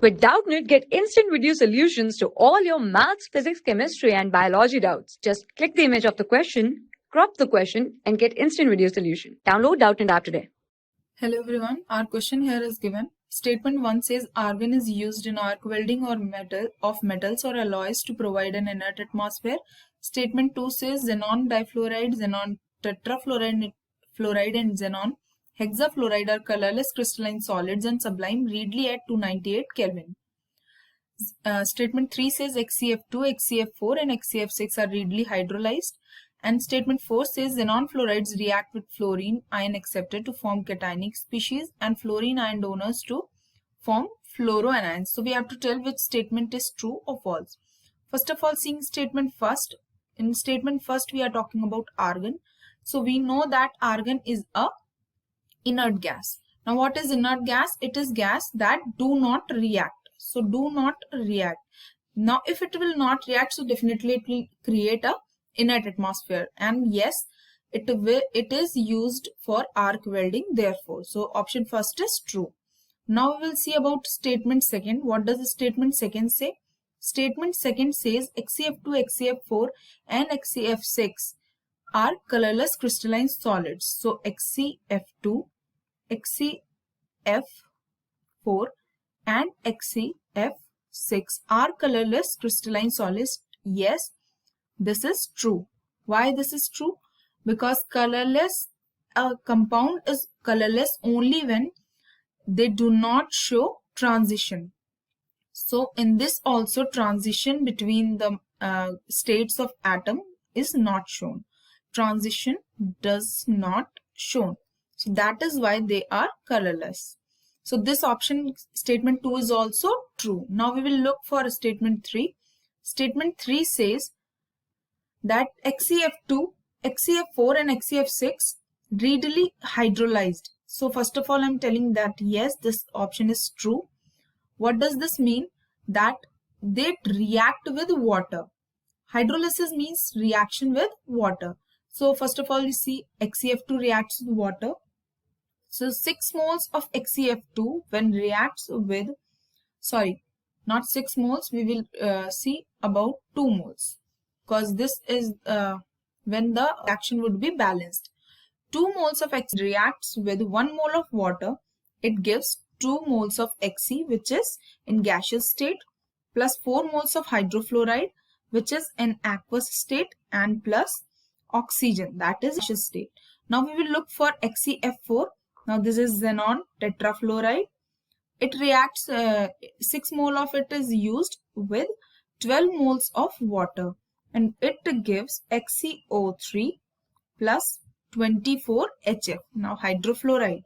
With Doubtnut, get instant video solutions to all your maths, physics, chemistry, and biology doubts. Just click the image of the question, crop the question, and get instant video solution. Download Doubtnut app today. Hello everyone, our question here is given. Statement 1 says argon is used in arc welding or metals or alloys to provide an inert atmosphere. Statement 2 says xenon difluoride, xenon tetrafluoride, fluoride and xenon hexafluoride are colorless crystalline solids and sublime readily at 298 Kelvin. Statement 3 says XCF2, XCF4 and XCF6 are readily hydrolyzed. And statement 4 says xenon fluorides react with fluorine ion acceptor to form cationic species and fluorine ion donors to form fluoro anions. So we have to tell which statement is true or false. First of all, seeing statement first. In statement first we are talking about argon. So we know that argon is a inert gas. Now what is inert gas? It is gas that do not react. So do not react. Now if it will not react, so definitely it will create a inert atmosphere, and yes, it is used for arc welding, therefore. So option first is true. Now we will see about statement second. What does the statement second say? Statement second says XCF2, XCF4 and XCF6 are colorless crystalline solids. So XCF2, XCF4 and XCF6 are colorless crystalline solids. Yes, this is true. Why this is true? Because colorless, a compound is colorless only when they do not show transition. So in this also transition between the states of atom is not shown. Transition does not shown. So that is why they are colorless. So this option, statement 2, is also true. Now we will look for statement 3. Statement 3 says that XCF2, XCF4 and XCF6 readily hydrolyzed. So first of all, I'm telling that yes, this option is true. What does this mean? That they react with water. Hydrolysis means reaction with water. So first of all, you see XCF2 reacts with water. So 6 moles of XCF2 when reacts with, not 6 moles, we will see about 2 moles. Because this is when the reaction would be balanced. 2 moles of X reacts with 1 mole of water. It gives 2 moles of Xe, which is in gaseous state, plus 4 moles of hydrofluoride, which is in aqueous state, and plus oxygen, that is gaseous state. Now we will look for XCF4. Now this is xenon tetrafluoride. It reacts, 6 mole of it is used with 12 moles of water. And it gives XCO3 plus 24 HF. Now hydrofluoride.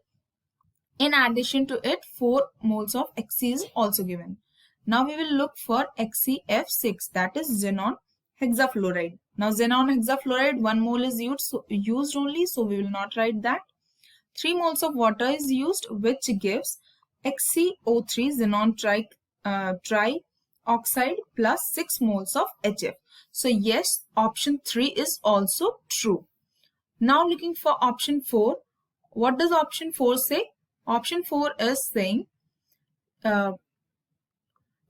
In addition to it, 4 moles of Xe is also given. Now we will look for XCF6, that is xenon hexafluoride. Now xenon hexafluoride, 1 mole is used only, so we will not write that. 3 moles of water is used, which gives XCO3 xenon trioxide plus 6 moles of HF. So yes, option 3 is also true. Now looking for option 4. What does option 4 say? Option 4 is saying xenon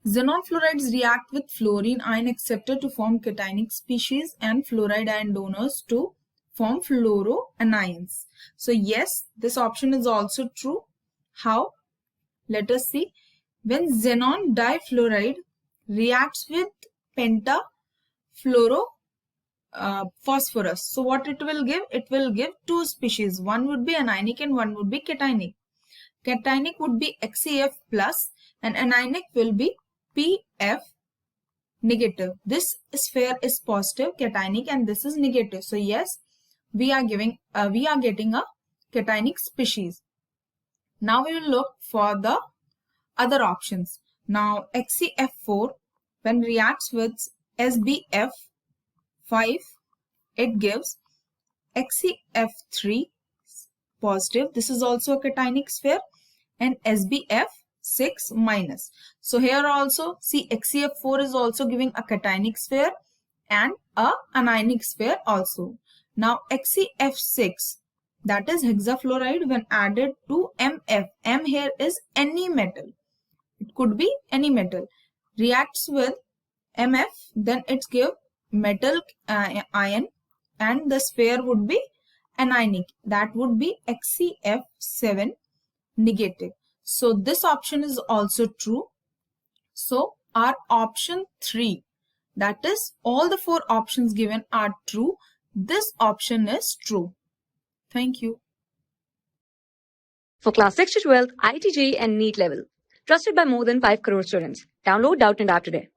fluorides react with fluorine ion acceptor to form cationic species and fluoride ion donors to form fluoro anions. So yes, this option is also true. How? Let us see. When xenon difluoride reacts with pentafluoro phosphorus. So what it will give? It will give 2 species. One would be anionic and one would be cationic. Cationic would be XCF plus and anionic will be PF negative. This sphere is positive, cationic, and this is negative. So yes, we are getting a cationic species. Now we will look for the other options. Now XCF4 when reacts with SbF5, it gives XCF3 positive. This is also a cationic sphere, and SbF6 minus. So here also see XCF4 is also giving a cationic sphere and a anionic sphere also. Now XCF6, that is hexafluoride, when added to MF. M here is any metal. It could be any metal. Reacts with Mf, then it's give metal ion, and the sphere would be anionic. That would be XeF7 negative. So this option is also true. So our option 3, that is all the 4 options given are true. This option is true. Thank you. For class 6 to 12, IIT JEE and NEET level. Trusted by more than 5 crore students. Download Doubtnut app today.